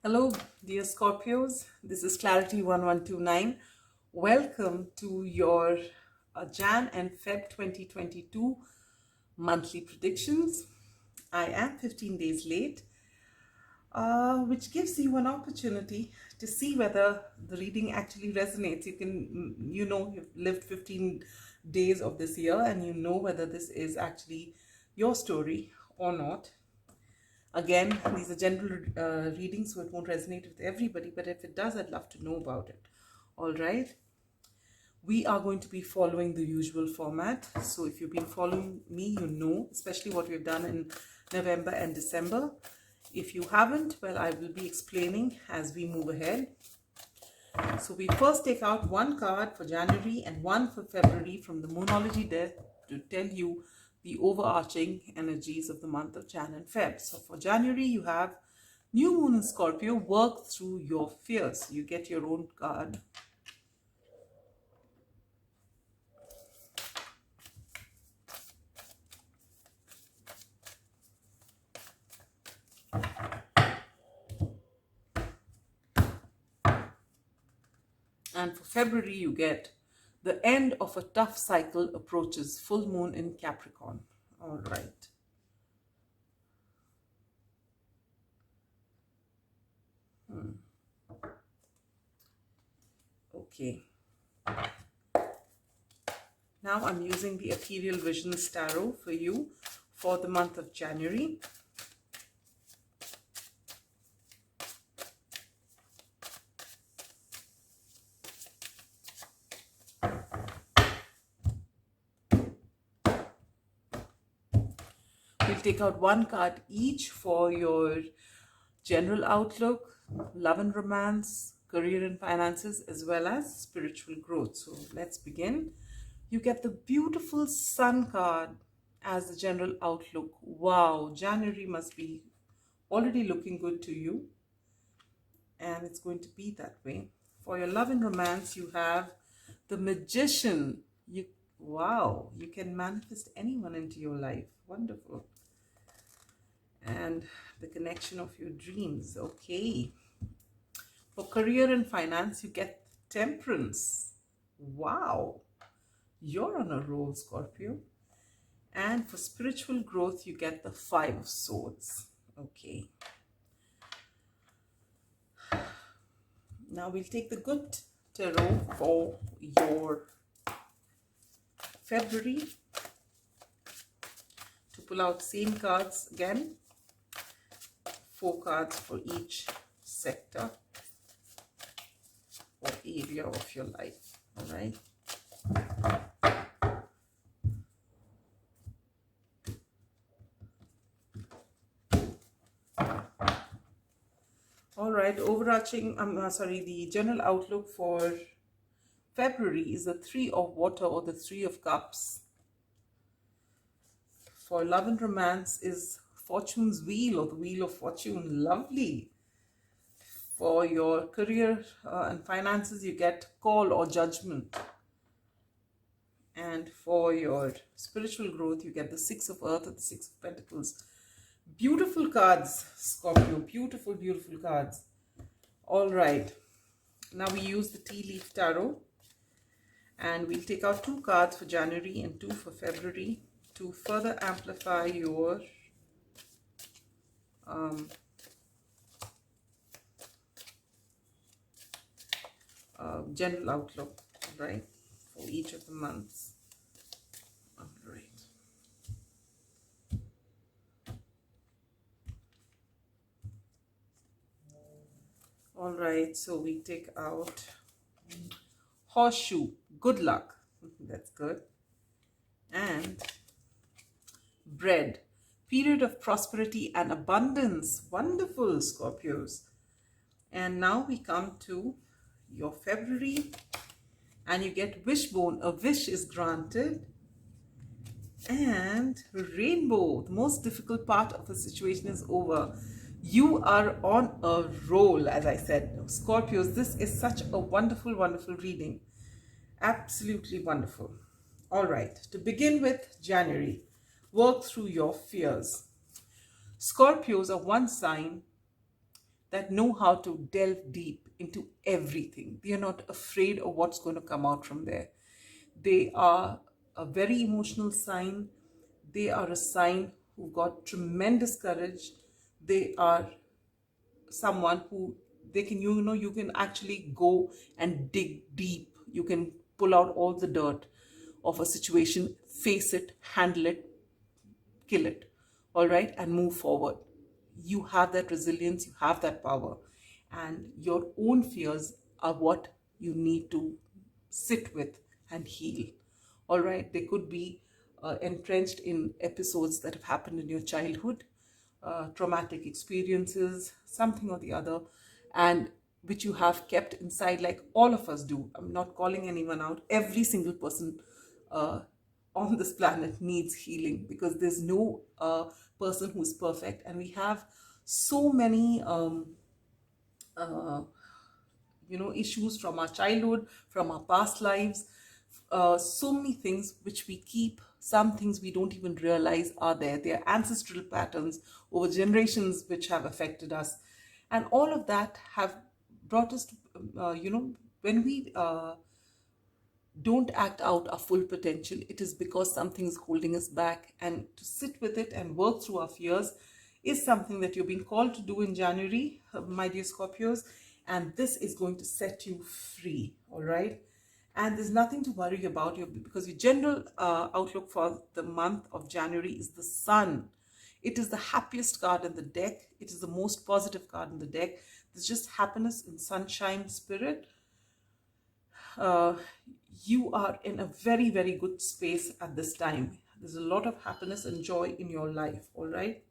Hello, dear Scorpios. This is Clarity1129. Welcome to your Jan and Feb 2022 monthly predictions. I am 15 days late, which gives you an opportunity to see whether the reading actually resonates. You've lived 15 days of this year and you know whether this is actually your story or not. Again, these are general readings, so it won't resonate with everybody, but if it does, I'd love to know about it. All right. We are going to be following the usual format. So if you've been following me, you know, especially what we've done in November and December. If you haven't, well, I will be explaining as we move ahead. So we first take out one card for January and one for February from the Moonology deck to tell you the overarching energies of the month of Jan and Feb. So for January, you have New Moon in Scorpio, work through your fears. You get your own card. And for February, you get the end of a tough cycle approaches, full moon in Capricorn. All right. Okay. Now I'm using the Ethereal Visions Tarot for you for the month of January. We'll take out one card each for your general outlook, love and romance, career and finances, as well as spiritual growth. So let's begin. You get the beautiful Sun card as the general outlook. Wow, January must be already looking good to you. And it's going to be that way. For your love and romance, you have the Magician. Wow, you can manifest anyone into your life. Wonderful. And the connection of your dreams. Okay. For career and finance, you get Temperance. Wow. You're on a roll, Scorpio. And for spiritual growth, you get the Five of Swords. Okay. Now we'll take the good tarot for your February. To pull out same cards again. 4 cards for each sector or area of your life. All right. All right, overarching, the general outlook for February is the Three of Water or the Three of Cups. For love and romance is Fortune's Wheel or the Wheel of Fortune. Lovely. For your career and finances, you get Call or Judgment. And for your spiritual growth, you get the Six of Earth or the Six of Pentacles. Beautiful cards, Scorpio. Beautiful, beautiful cards. All right. Now we use the Tea Leaf Tarot. And we'll take out 2 cards for January and 2 for February to further amplify your general outlook, right, for each of the months. All right. All right, so we take out Horseshoe, good luck. That's good. And Bread, period of prosperity and abundance. Wonderful, Scorpios. And now we come to your February and you get Wishbone, a wish is granted. And Rainbow, the most difficult part of the situation is over. You are on a roll, as I said. Scorpios, this is such a wonderful, wonderful reading. Absolutely wonderful. All right, to begin with, January. Work through your fears. Scorpios are one sign that know how to delve deep into everything. They are not afraid of what's going to come out from there. They are a very emotional sign. They are a sign who've got tremendous courage. They are someone who they can, you can actually go and dig deep. You can pull out all the dirt of a situation, face it, handle it, kill it, all right, and move forward. You have that resilience, you have that power, and your own fears are what you need to sit with and heal. All right, they could be entrenched in episodes that have happened in your childhood, traumatic experiences, something or the other, and which you have kept inside, like all of us do. I'm not calling anyone out. Every single person uh, on this planet needs healing, because there's no person who's perfect, and we have so many uh, issues from our childhood, from our past lives, so many things which we keep, some things we don't even realize are there. They are ancestral patterns over generations which have affected us, and all of that have brought us to when we don't act out our full potential, it is because something is holding us back. And to sit with it and work through our fears is something that you're being called to do in January, my dear Scorpios. And this is going to set you free, all right? And there's nothing to worry about, because your general outlook for the month of January is the Sun. It is the happiest card in the deck. It is the most positive card in the deck. There's just happiness and sunshine spirit. You are in a very, very good space at this time. There's a lot of happiness and joy in your life, all right?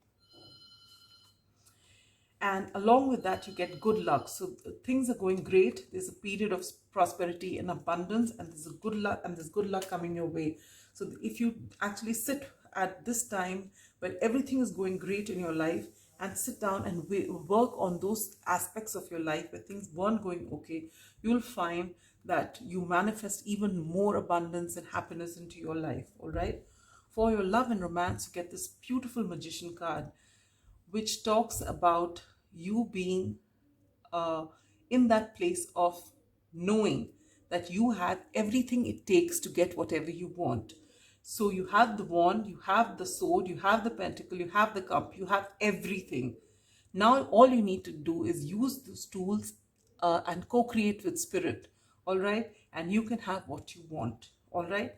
And along with that, you get good luck. So things are going great. There's a period of prosperity and abundance, and there's a good luck, and there's good luck coming your way. So if you actually sit at this time where everything is going great in your life, and sit down and work on those aspects of your life where things weren't going okay, you'll find that you manifest even more abundance and happiness into your life, all right? For your love and romance, you get this beautiful Magician card, which talks about you being in that place of knowing that you have everything it takes to get whatever you want. So you have the wand, you have the sword, you have the pentacle, you have the cup, you have everything. Now all you need to do is use those tools and co-create with spirit, all right? And you can have what you want, all right?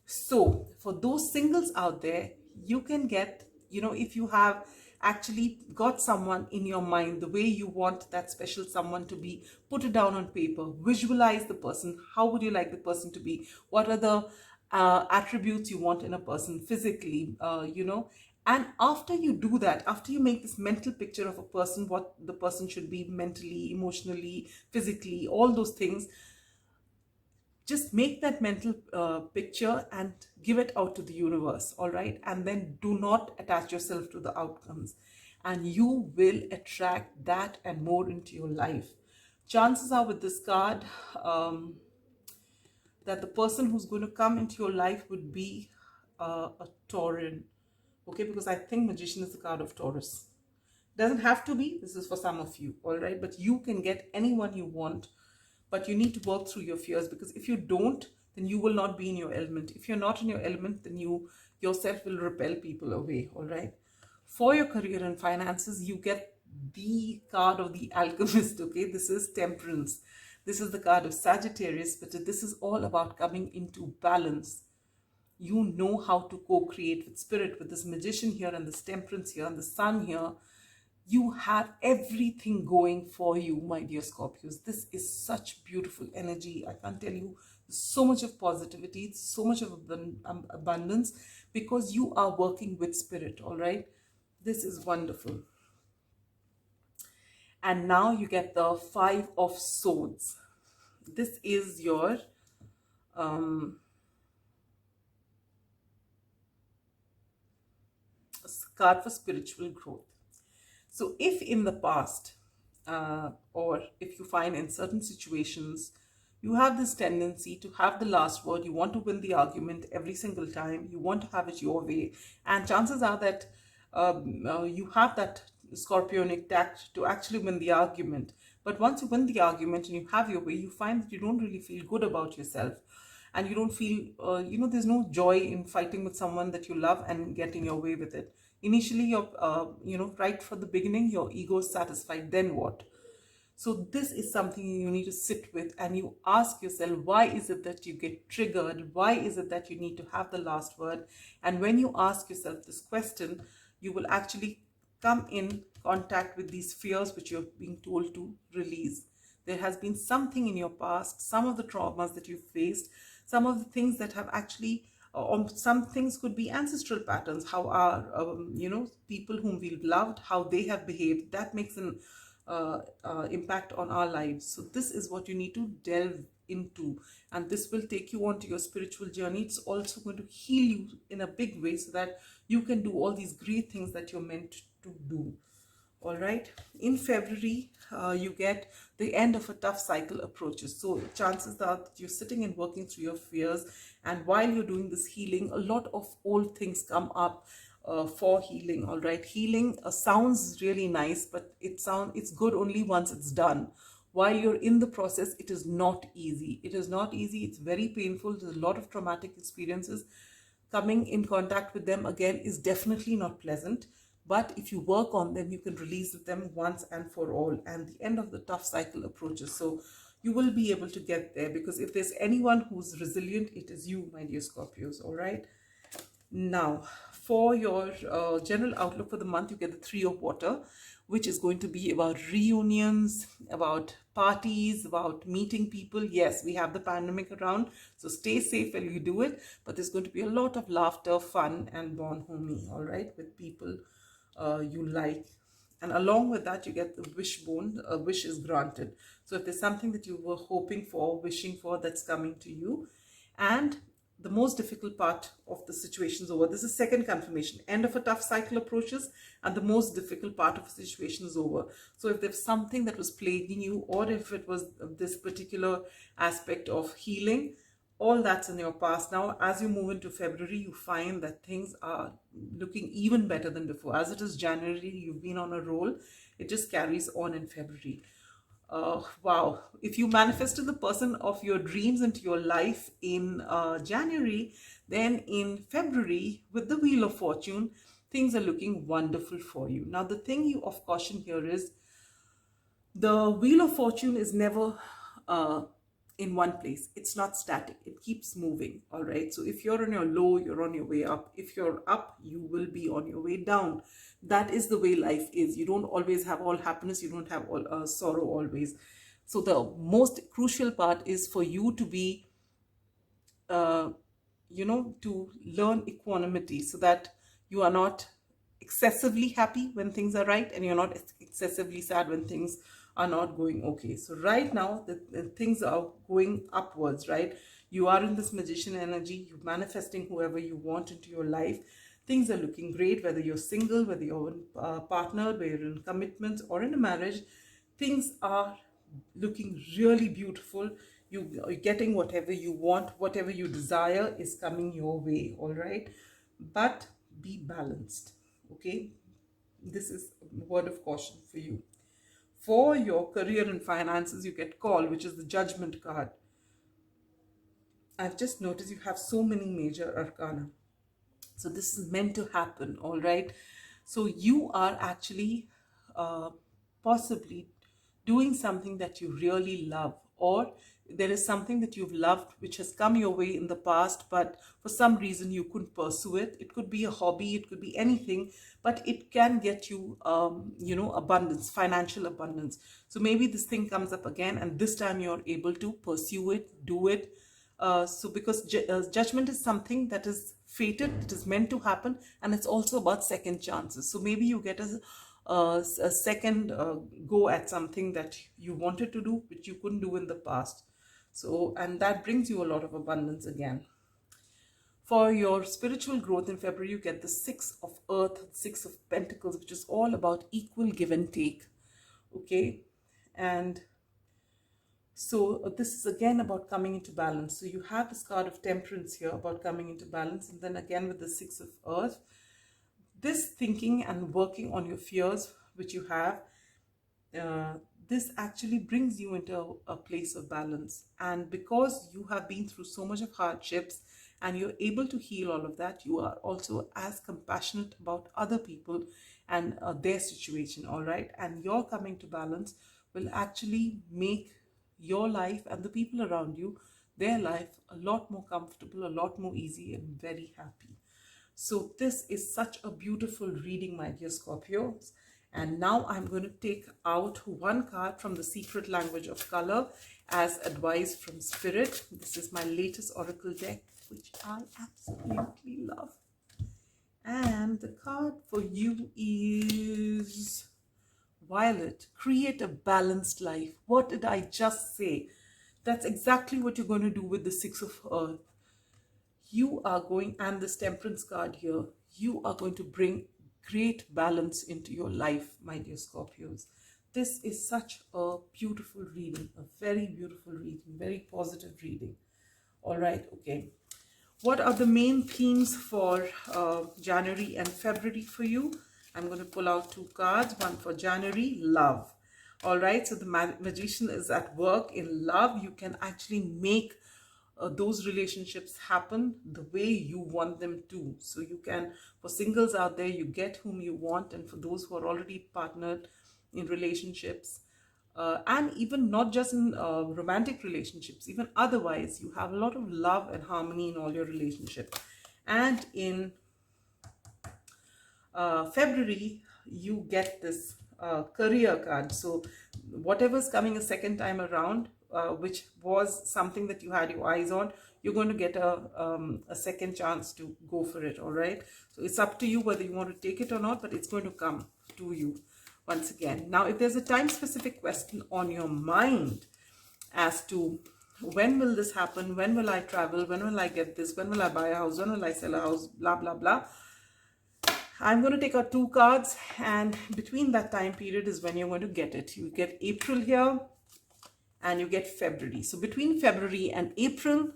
So for those singles out there, you can get, if you have actually got someone in your mind, the way you want that special someone to be, put it down on paper, visualize the person. How would you like the person to be? What are the attributes you want in a person physically, and after you do that, after you make this mental picture of a person, what the person should be mentally, emotionally, physically, all those things, just make that mental picture and give it out to the universe, all right? And then do not attach yourself to the outcomes, and you will attract that and more into your life. Chances are with this card that the person who's going to come into your life would be a Tauran, okay? Because I think Magician is the card of Taurus. Doesn't have to be, this is for some of you, all right? But you can get anyone you want, but you need to work through your fears, because if you don't, then you will not be in your element. If you're not in your element, then you yourself will repel people away, all right? For your career and finances, you get the card of the alchemist, okay? This is Temperance. This is the card of Sagittarius, but this is all about coming into balance. You know how to co-create with spirit, with this Magician here and this Temperance here and the Sun here. You have everything going for you, my dear Scorpios. This is such beautiful energy. I can't tell you, so much of positivity, so much of abundance, because you are working with spirit, all right? This is wonderful. And now you get the Five of Swords. This is your card for spiritual growth. So if in the past, or if you find in certain situations, you have this tendency to have the last word, you want to win the argument every single time, you want to have it your way, and chances are that you have that scorpionic tact to actually win the argument. But once you win the argument and you have your way, you find that you don't really feel good about yourself, and you don't feel, there's no joy in fighting with someone that you love and getting your way with it. Initially, you're, right from the beginning, your ego is satisfied. Then what? So this is something you need to sit with, and you ask yourself, why is it that you get triggered? Why is it that you need to have the last word? And when you ask yourself this question, you will actually come in contact with these fears which you're being told to release. There has been something in your past, some of the traumas that you've faced, some of the things that have actually, some things could be ancestral patterns, how our, people whom we've loved, how they have behaved. That makes an impact on our lives. So this is what you need to delve into, and this will take you onto your spiritual journey. It's also going to heal you in a big way so that you can do all these great things that you're meant to do. All right, in February, you get the end of a tough cycle approaches. So chances are that you're sitting and working through your fears, and while you're doing this healing, a lot of old things come up for healing. All right, healing sounds really nice, but it's good only once it's done. While you're in the process, it is not easy. It is not easy. It's very painful. There's a lot of traumatic experiences. Coming in contact with them again is definitely not pleasant. But if you work on them, you can release them once and for all. And the end of the tough cycle approaches. So you will be able to get there, because if there's anyone who's resilient, it is you, my dear Scorpios. All right. Now, for your general outlook for the month, you get the Three of Water, which is going to be about reunions, about parties, about meeting people. Yes, we have the pandemic around, so stay safe while you do it. But there's going to be a lot of laughter, fun, and bonhomie, all right, with people you like. And along with that, you get the wishbone. A wish is granted. So if there's something that you were hoping for, wishing for, that's coming to you. And the most difficult part of the situation is over. This is second confirmation. End of a tough cycle approaches, and the most difficult part of the situation is over. So if there's something that was plaguing you, or if it was this particular aspect of healing, all that's in your past. Now, as you move into February, you find that things are looking even better than before. As it is January, you've been on a roll. It just carries on in February. Wow. If you manifested the person of your dreams into your life in January, then in February, with the Wheel of Fortune, things are looking wonderful for you. Now, the thing of caution here is the Wheel of Fortune is never in one place. It's not static. It keeps moving. All right. So if you're on your low, you're on your way up. If you're up, you will be on your way down. That is the way life is. You don't always have all happiness. You don't have all sorrow always. So the most crucial part is for you to be, to learn equanimity, so that you are not excessively happy when things are right, and you're not excessively sad when things are not going okay. So right now, the things are going upwards, right? You are in this magician energy. You're manifesting whoever you want into your life. Things are looking great, whether you're single, whether you're partnered, whether you're in commitments or in a marriage. Things are looking really beautiful. You're getting whatever you want, whatever you desire is coming your way, all right? But be balanced, okay? This is a word of caution for you. For your career and finances, you get Call, which is the Judgment card. I've just noticed you have so many major arcana. So this is meant to happen, all right? So you are actually possibly doing something that you really love, or there is something that you've loved which has come your way in the past, but for some reason you couldn't pursue it. It could be a hobby, it could be anything, but it can get you, abundance, financial abundance. So maybe this thing comes up again, and this time you're able to pursue it, do it. So because judgment is something that is fated, it is meant to happen, and it's also about second chances. So maybe you get a second go at something that you wanted to do, which you couldn't do in the past. So, and that brings you a lot of abundance again. For your spiritual growth in February, you get the Six of Earth, Six of Pentacles, which is all about equal give and take. Okay. And so this is again about coming into balance. So you have this card of Temperance here about coming into balance. And then again with the Six of Earth, this thinking and working on your fears which you have, this actually brings you into a place of balance. And because you have been through so much of hardships and you're able to heal all of that, you are also as compassionate about other people and their situation, all right? And your coming to balance will actually make your life and the people around you, their life, a lot more comfortable, a lot more easy, and very happy. So this is such a beautiful reading, my dear Scorpios. And now I'm going to take out one card from the Secret Language of Color as advice from Spirit. This is my latest Oracle deck, which I absolutely love. And the card for you is Violet. Create a balanced life. What did I just say? That's exactly what you're going to do with the Six of Earth. You are going, and this Temperance card here, you are going to bring great balance into your life, my dear Scorpios. This is such a beautiful reading, a very beautiful reading, very positive reading. All right, okay. What are the main themes for January and February for you? I'm going to pull out two cards. One for January, love. All right, so the Magician is at work in love. You can actually make those relationships happen the way you want them to. So you can, for singles out there, you get whom you want, and for those who are already partnered in relationships, and even not just in romantic relationships, even otherwise, you have a lot of love and harmony in all your relationships. And in February, you get this career card. So whatever's coming a second time around, which was something that you had your eyes on, you're going to get a second chance to go for it. All right, so it's up to you whether you want to take it or not, but it's going to come to you once again. Now, if there's a time specific question on your mind as to when will this happen, when will I travel, when will I get this, when will I buy a house, when will I sell a house, blah blah blah, I'm going to take out two cards, and between that time period is when you're going to get it. You get April here and you get February. So between February and April,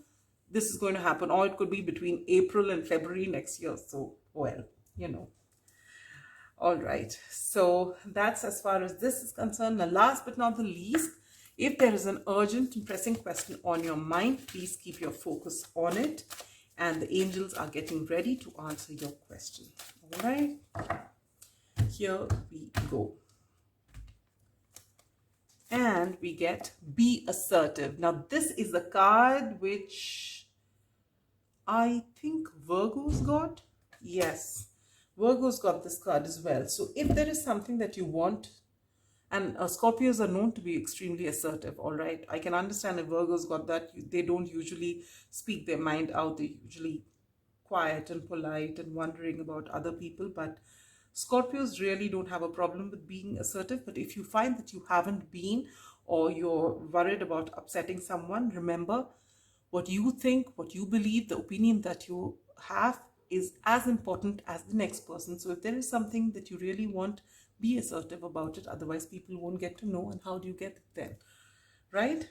this is going to happen, or it could be between April and February next year. So, well, you know. All right. So that's as far as this is concerned. Now, last but not the least, if there is an urgent and pressing question on your mind, please keep your focus on it. And the angels are getting ready to answer your question. All right, here we go. And we get be assertive. Now, this is a card which I think Virgo's got. Yes, Virgo's got this card as well. So if there is something that you want, and Scorpios are known to be extremely assertive, all right? I can understand if Virgo's got that. They don't usually speak their mind out. They're usually quiet and polite and wondering about other people. But Scorpios really don't have a problem with being assertive. But if you find that you haven't been, or you're worried about upsetting someone, remember, what you think, what you believe, the opinion that you have is as important as the next person. So if there is something that you really want, be assertive about it. Otherwise, people won't get to know. And how do you get it then? Right?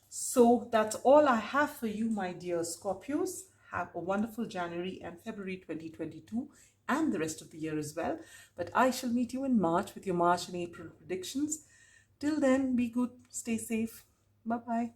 So that's all I have for you, my dear Scorpios. Have a wonderful January and February 2022 and the rest of the year as well. But I shall meet you in March with your March and April predictions. Till then, be good, stay safe. Bye-bye.